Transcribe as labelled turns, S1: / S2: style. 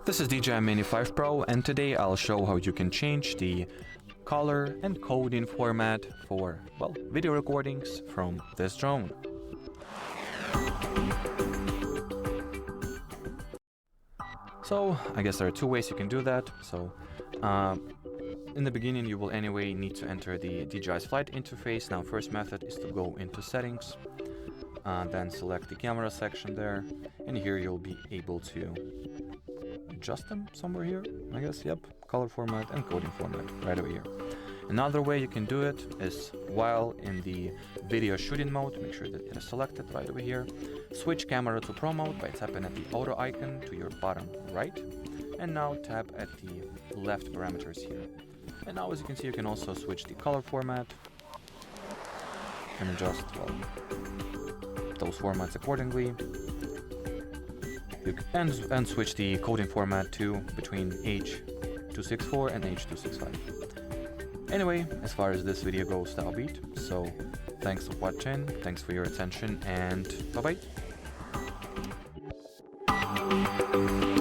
S1: This is DJI Mini 5 Pro, and today I'll show how you can change the color and coding format for, well, video recordings from this drone. So I guess there are two ways you can do that. So in the beginning you will anyway need to enter the DJI's flight interface. Now first method is to go into settings, then select the camera section there, and here you'll be able to adjust them somewhere here, I guess. Yep, color format and coding format right over here. Another way you can do it is while in the video shooting mode, make sure that it is selected right over here. Switch camera to Pro mode by tapping at the auto icon to your bottom right, and now tap at the left parameters here. And now as you can see, you can also switch the color format and adjust, well, those formats accordingly. You can and switch the coding format to between H264 and H265. Anyway, as far as this video goes, that'll be it. So thanks for watching, thanks for your attention, and bye bye.